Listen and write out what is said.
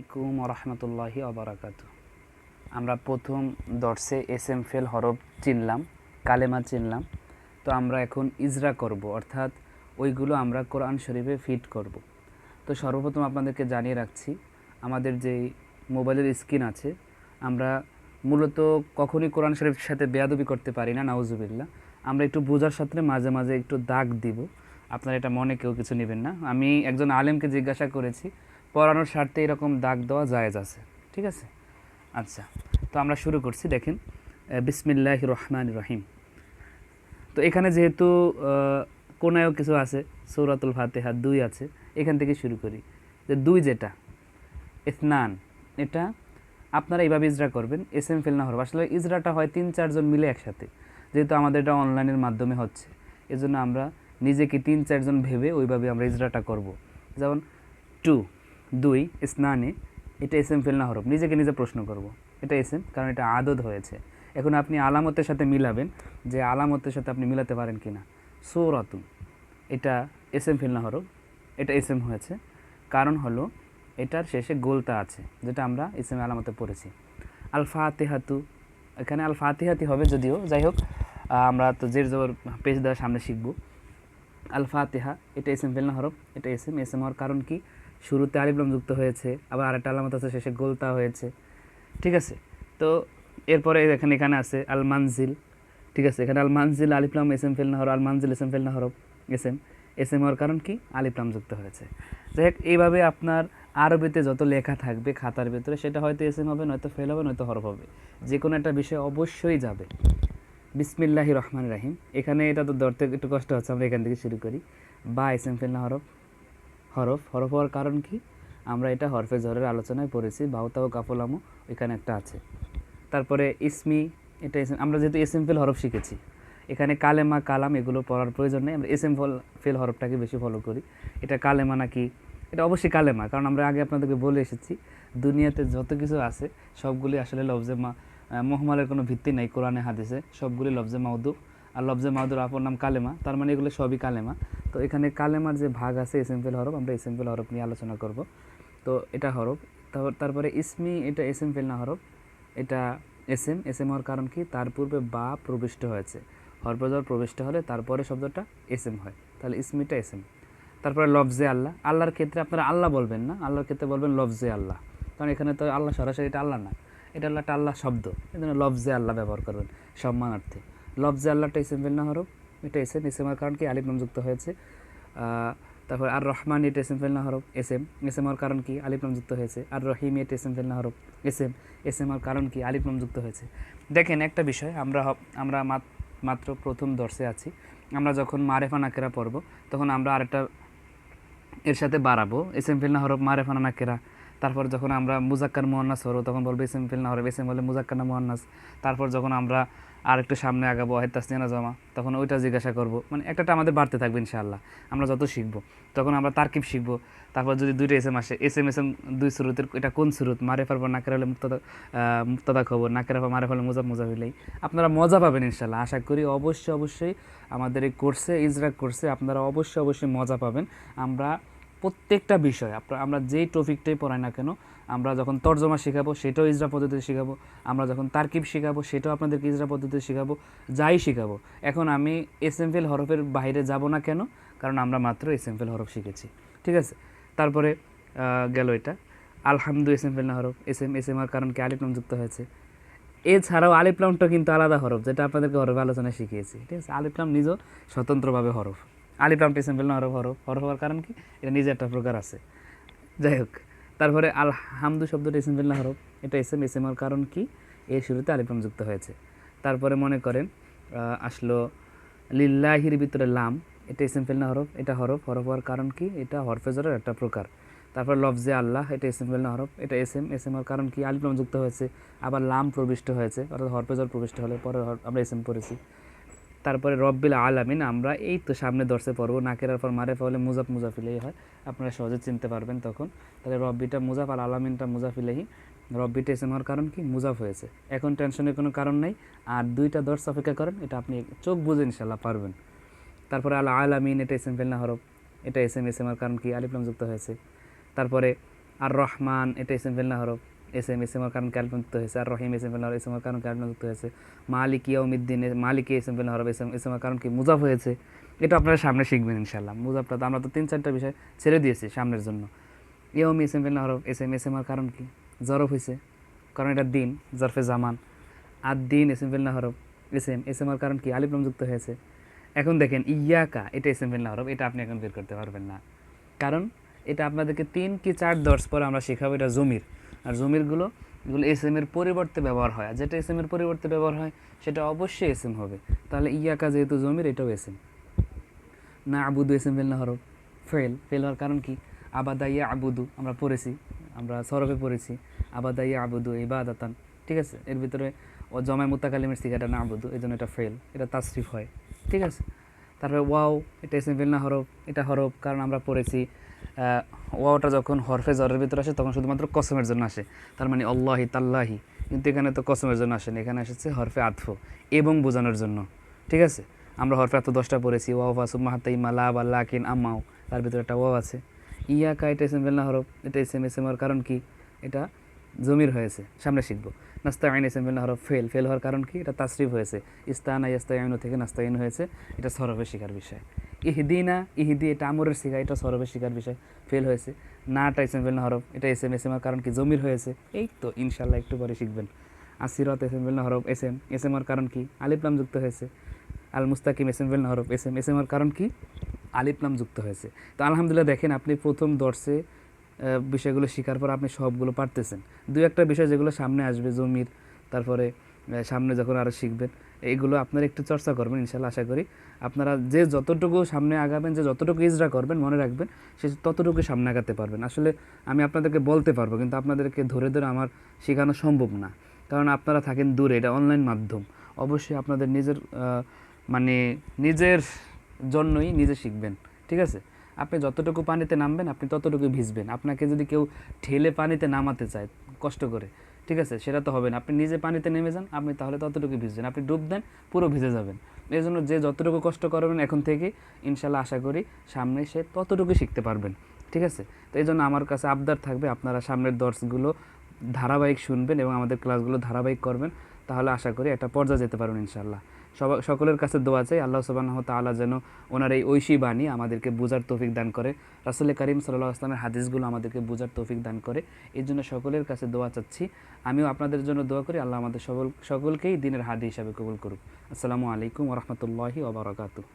আলাইকুম ওয়া রাহমাতুল্লাহি ওয়া বারাকাতুহু। আমরা প্রথম দর্সে এসএম ফেল হরফ চিনলাম, কালেমা চিনলাম। তো আমরা এখন ইজরা করব, অর্থাৎ ওইগুলো আমরা কোরআন শরীফে ফিট করব। তো সর্বপ্রথম আপনাদেরকে জানিয়ে রাখছি, আমাদের যে মোবাইলের স্ক্রিন আছে, আমরা মূলত কখনই কোরআন শরীফের সাথে বেয়াদবি করতে পারি না, নাউজুবিল্লাহ। আমরা একটু বোঝার সাথে মাঝে মাঝে একটু দাগ দিব, আপনারা এটা মনে কেউ কিছু নেবেন না। আমি একজন আলেমকে জিজ্ঞাসা করেছি, পড়ানোর স্বার্থে এরকম দাগ দেওয়া জায়েজ আছে, ঠিক আছে? আচ্ছা, তো আমরা শুরু করছি। দেখেন, বিসমিল্লাহির রহমানির রহিম। তো এখানে যেহেতু কোনায়ও কিছু আছে, সূরাতুল ফাতিহা 2 আছে, এখান থেকে শুরু করি। যে 2 যেটা ইসনান, এটা আপনারা এইভাবে ইজরা করবেন, এসএম ফেল না হরফ। আসলে ইজরাটা হয় 3-4 জন মিলে একসাথে, যেহেতু আমাদের এটা অনলাইনের মাধ্যমে হচ্ছে, এজন্য আমরা নিজেকে 3-4 জন ভেবে ওইভাবে আমরা ইজরাটা করব। যেমন 2 ইসনানে, এটা এসএম ফেল না হরফ। নিজেকে নিজে প্রশ্ন করব, এটা এসএম, কারণ এটা আদদ হয়েছে। এখন আপনি আলামতের সাথে মিলাবেন, যে আলামতের সাথে আপনি মিলাতে পারেন কিনা। সূরাতুন, এটা এসএম ফেল না হরফ, এটা এসএম হয়েছে, কারণ হলো এটার শেষে গোলতা আছে, যেটা আমরা ইসএম আলামতে পড়েছি। আল ফাতিহাতু, এখানে আল ফাতিহাতি হবে যদিও, যাই হোক, আমরা তো জের জবর পেজ দেওয়ার সামনে শিখব। আল ফাতিহা, এটা এসএম ফেল না হরফ, এটা এসএম। এসএম হওয়ার কারণ কি? শুরুতে আলিফ লাম যুক্ত হয়েছে, আবার আরেকটা আলামত আছে শেষে গোলতা হয়েছে, ঠিক আছে? তো এরপরে এখানে আছে আল মানজিল, ঠিক আছে? এখানে আল মানজিল আলিফ লাম এসএম ফেল না হরফ, আল মানজিল এসএম ফেল না হরফ, এসএম। এসএম হওয়ার কারণ কি? আলিফ লাম যুক্ত হয়েছে। যাই হোক, এইভাবে আপনার আরবিতে যত লেখা থাকবে খাতার ভিতরে, সেটা হয়তো এসএম হবে, নয়তো ফেল হবে, নয়তো হরফ হবে, যে কোনো একটা বিষয় অবশ্যই যাবে। বিসমিল্লাহির রহমানির রহিম, এখানে এটা তো ধরতে একটু কষ্ট হচ্ছে, আমরা এখান থেকে শুরু করি। বা এসএম ফেল না হরফ, হরফ হওয়ার কারণ কি? আমরা এটা হরফে জহরের আলোচনায় পড়েছি, বাউতাও কাফলামো এখানে একটা আছে। তারপরে ইসমি, এটা এসএম। আমরা যেহেতু এসএম ফেল হরফ শিখেছি, এখানে কালেমা কালাম এগুলো পড়ার প্রয়োজন নেই, আমরা এসএম ফেল হরফটাকে বেশি ফলো করি। এটা কালেমা নাকি? এটা অবশ্যই কালেমা, কারণ আমরা আগে আপনাদেরকে বলে এসেছি, দুনিয়াতে যত কিছু আছে সবগুলি আসলে লফজে মোহাম্মদের কোনো ভিত্তি নেই কোরআনে হাদিসে, সবগুলি লফজে মাউদু, আর লফজে মাউদুর অপর নাম কালেমা, তার মানে এগুলো সবই কালেমা। তো এখানে কালেমার যে ভাগ আছে এসএম ফেল হরফ, আমরা এসএম ফেল হরফ নিয়ে আলোচনা করব। তো এটা হরফ। তারপরে ইসমি, এটা এসএম ফেল না হরফ, এটা এসএম। এসএম হওয়ার কারণ কি? তার পূর্বে বা প্রবিষ্ট হয়েছে, হরফে জবর প্রবিষ্ট হলে তারপরে শব্দটা এসএম হয়, তাহলে ইসমিটা এসএম। তারপরে লফজে আল্লাহ, আল্লাহর ক্ষেত্রে আপনারা আল্লাহ বলবেন না, আল্লাহর ক্ষেত্রে বলবেন লফজে আল্লাহ, কারণ এখানে তো আল্লাহ সরাসরি, এটা আল্লাহ না, এটা একটা আল্লাহ শব্দ, এই জন্য লফজে আল্লাহ ব্যবহার করবেন সম্মানার্থে। লফজে আল্লাহটা ইসেম ফেল না হরফ, এটা এসএম। এসএমের কারণ কি? আলিফ লাম যুক্ত হয়েছে। তারপর আর রহমান, এটা এসএম ফেল না হরফ, এসএম। এসএম হওয়ার কারণ কি? আলিফ লাম যুক্ত হয়েছে। আর রহিম, এটা এসএম ফেল না হরফ, এসএম। এসএম হওয়ার কারণ কি? আলিফ লাম যুক্ত হয়েছে। দেখেন একটা বিষয়, আমরা মাত্র প্রথম দর্শে আছি। আমরা যখন মারেফা নাকেরা পড়ব, তখন আমরা আরেকটা এর সাথে বাড়াবো, এসএম ফেল না হরফ মারেফা নাকেরা। তারপর যখন আমরা মুজাক্কার মুয়ান্নাস হরব, তখন বলবো এসএম ফেল না হরফ, এসএম হলে মুজাক্কার না মুয়ান্নাস। তারপর যখন আমরা আর একটু সামনে আগাবো, ওয়াহিদ তাসনিয়া জমা, তখন ওইটা জিজ্ঞাসা করব, মানে একটা আমাদের বাড়তে থাকবে ইনশাআল্লাহ। আমরা যত শিখবো, তখন আমরা তারকিব শিখবো। তারপর যদি দুইটা এসএম আসে, এসএম এসএম দুই সুরতের, এটা কোন সুরত? মারেফার পর নাকের হলে মুক্তাদা খবর, নাকের পর মারেফা হলে মুজাফ হলেই আপনারা মজা পাবেন ইনশাআল্লাহ। আশা করি অবশ্যই আমাদের এই কোর্সে, ইজরা কোর্সে আপনারা অবশ্যই মজা পাবেন। আমরা প্রত্যেকটা বিষয় আমরা যেই টপিকটাই পড়াই না কেন, আমরা যখন তর্জমা শেখাবো সেটাও ইজরা পদ্ধতিতে শেখাবো, আমরা যখন তারকিব শেখাবো সেটাও আপনাদেরকে ইজরা পদ্ধতিতে শেখাবো, যাই শেখাবো। এখন আমি এসএম ফেল হরফের বাইরে যাব না কেন? কারণ আমরা মাত্র এসএম ফেল হরফ শিখেছি, ঠিক আছে? তারপরে গেল এটা আলহামদু, এসএম ফেল না হরফ, এসএম এর কারণ কি? আলিফ লাম যুক্ত হয়েছে। এছাড়াও আলিফ লামটা কিন্তু আলাদা হরফ, যেটা আপনাদেরকে হরফ আলোচনায় শিখিয়েছি, ঠিক আছে? আলিফ লাম নিজেও স্বতন্ত্রভাবে হরফ। আলিফ লামটা ইসম ফেল না হরফ হওয়ার কারণ কি? এটা নিজে একটা প্রকার আছে, যাই হোক। তারপরে আল হামদু শব্দটা ইসম ফেল না হরফ, এটা এসএম হওয়ার কারণ কি? এর শুরুতে আলিফ লাম যুক্ত হয়েছে। তারপরে মনে করেন আসলো লিল্লাহির ভিতরে লাম, এটা ইসম ফেল না হরফ, এটা হরফ হওয়ার কারণ কি? এটা হরফে জরের একটা প্রকার। তারপর লফজে আল্লাহ, এটা এসএম ফেল না হরফ, এটা এসএম হওয়ার কারণ কি? আলিফ লাম যুক্ত হয়েছে, আবার লাম প্রবিষ্ট হয়েছে, অর্থাৎ হরফে জর প্রবিষ্ট হলে পরে আমরা এসএম পড়েছি। তারপরে রব্বিল আলামিন, আমরা এই তো সামনে দর্শে পড়বো, নাকেরার পর মারেফা হলে মুজাফিলেই হয়, আপনারা সহজে চিনতে পারবেন তখন। তাহলে রব্বিটা মুজাফ আর আলামিনটা মুজাফিলেহি। রব্বিটা এসএম হওয়ার কারণ কি? মুজাফ হয়েছে। এখন টেনশনের কোনো কারণ নেই, আর দুইটা দর্শ অপেক্ষা করেন, এটা আপনি চোখ বুঝে ইনশাল্লাহ পারবেন। তারপরে আল আলামিন, এটা এসএম ফেল না হরফ, এটা এসএম হওয়ার কারণ কি? আলিফ লাম যুক্ত হয়েছে। তারপরে আর রহমান এটা ইসিম ফেল না হরফ, এসএম এর কারণ কি আলিফ লাম যুক্ত হয়েছে। আর রহিম ইসিম ফেল না হরফ, এসএম এর কারণ কি আলিফ লাম যুক্ত হয়েছে। মালিক ইয়াউমিদ্দিন, মালিক ইসিম ফেল না হরফ, এসএম এর কারণ কি মুজাফ হয়েছে। এটা আপনারা সামনে শিখবেন ইনশাআল্লাহ। মুজাফটা তো আমরা তো 3-4টা বিষয় ছেড়ে দিয়েছি সামনের জন্য। ইয়াউমি ইসিম ফেল না হরফ, এসএম এর কারণ কি জরফ হয়েছে, কারণ এটা দিন, জরফে জামান। আর দিন ইসিম ফেল না হরফ, এসএম এর কারণ কি আলিফ লাম যুক্ত হয়েছে। এখন দেখেন ইয়াকা, এটা ইসিম ফেল না হরফ, এটা আপনি এখন বের করতে পারবেন না, কারণ এটা আপনাদেরকে 3 কি 4 দর্শ পরে আমরা শেখাবো। এটা জমির, আর জমিরগুলো এগুলো এসএম এর পরিবর্তে ব্যবহার হয়, আর যেটা এসএম এর পরিবর্তে ব্যবহার হয় সেটা অবশ্যই এসএম হবে। তাহলে ইয়াকা যেহেতু জমির, এটাও এসএম। না আবুদু এসএম ফেল না হরফ, ফেল হওয়ার কারণ কি আবাদাইয়া আবুদু, আমরা পড়েছি, আমরা সরফে পড়েছি আবাদাইয়া আবুদু ইবাদাতান, ঠিক আছে। এর ভিতরে ও জমায় মুতাকালিমের সিগাটা না আবুদু, এই জন্য এটা ফেল, এটা তাসরিফ হয়, ঠিক আছে। তারপরে ওয়াও, এটা এসএম ফেল না হরফ, এটা হরফ, কারণ আমরা পড়েছি ওয়াওটা যখন হরফে জরের ভিতরে আসে তখন শুধুমাত্র কসমের জন্য আসে, তার মানে আল্লাহি তাল্লাহি, কিন্তু এখানে তো কসমের জন্য আসেনি, এখানে এসেছে হরফে আতফ এবং বোঝানোর জন্য, ঠিক আছে। আমরা হরফে আতফ 10টা পড়েছি, ওয়াও ফাসুম মাহাতাই মালা বা লাকিন আমাও, তার ভিতরে একটা ওয়াও আছে। ইয়াকা, এটা এসএম ফেল না হরফ, এটা এসএম এর কারণ কি এটা জমির হয়েছে, সামনে শিখবো। নাস্তাইন ইসিম ফেল না হরফ, ফেল হওয়ার কারণ কি এটা তাসরিফ হয়েছে, ইস্তানা ইয়াস্তাইনু থেকে নাস্তাইন হয়েছে, এটা সরফে শিকার বিষয়। ইহদিনা, ইহদি এটা আমরের শিখা, এটা সরফে শিকার বিষয়, ফেল হয়েছে। নাটা ইসিম ফেল না হরফ, এটা এসএম এর কারণ কি জমির হয়েছে, এই তো ইনশাল্লাহ একটু পরে শিখবেন। আসিরত ইসিম ফেল না হরফ, এসএম এর কারণ কি আলিফ লাম যুক্ত হয়েছে। আল মুস্তাকিম ইসিম ফেল না হরফ, এসএম এর কারণ কি আলিফ লাম যুক্ত হয়েছে। তো আলহামদুলিল্লাহ দেখেন আপনি প্রথম দর্শে বিষয়গুলো শেখার পর আপনি সবগুলো পারতেছেন। দু একটা বিষয় যেগুলো সামনে আসবে জমির, তারপরে সামনে যখন আরও শিখবেন, এইগুলো আপনারা একটু চর্চা করবেন ইনশাল্লাহ। আশা করি আপনারা যে যতটুকু সামনে আগাবেন, যে যতটুকু ইজরা করবেন, মনে রাখবেন সে ততটুকু সামনে আগাতে পারবেন। আসলে আমি আপনাদেরকে বলতে পারবো, কিন্তু আপনাদেরকে ধরে ধরে আমার শেখানো সম্ভব না, কারণ আপনারা থাকেন দূরে, এটা অনলাইন মাধ্যম। অবশ্যই আপনাদের নিজের মানে নিজের জন্যই নিজে শিখবেন, ঠিক আছে। আপনি যতটুকু পানিতে নামবেন আপনি ততটুকু ভিজবেন। আপনাকে যদি কেউ ঠেলে পানিতে নামাতে চায় কষ্ট করে, ঠিক আছে, সেটা তো হবে না। আপনি নিজে পানিতে নেমে যান, আপনি তাহলে ততটুকু ভিজবেন। আপনি ডুব দেন, পুরো ভিজে যাবেন। এই জন্য যে যতটুকু কষ্ট করবেন এখন থেকে, ইনশাল্লাহ আশা করি সামনে সে ততটুকু শিখতে পারবেন, ঠিক আছে। তো এই জন্য আমার কাছে আবদার থাকবে আপনারা সামনের দর্শগুলো ধারাবাহিক শুনবেন এবং আমাদের ক্লাসগুলো ধারাবাহিক করবেন, তাহলে আশা করি একটা পর্যায়ে যেতে পারবেন ইনশাল্লাহ। সকলের কাছে দোয়া চাই আল্লাহ সুবহানাহু ওয়া তাআলা যেন ওনার এই ঐশী বাণী আমাদেরকে বুঝার তৌফিক দান করে, রাসূল করিম সাল্লাল্লাহু আলাইহি ওয়াসাল্লামের হাদিসগুলো আমাদেরকে বুঝার তৌফিক দান করে। এই জন্য সকলের কাছে দোয়া চাচ্ছি। আমিও আপনাদের জন্য দোয়া করি, আল্লাহ আমাদের সকলকেই দ্বীনের হাদী হিসাবে কবুল করুক। আসসালামু আলাইকুম ওয়া রাহমাতুল্লাহি ওয়া বারাকাতুহু।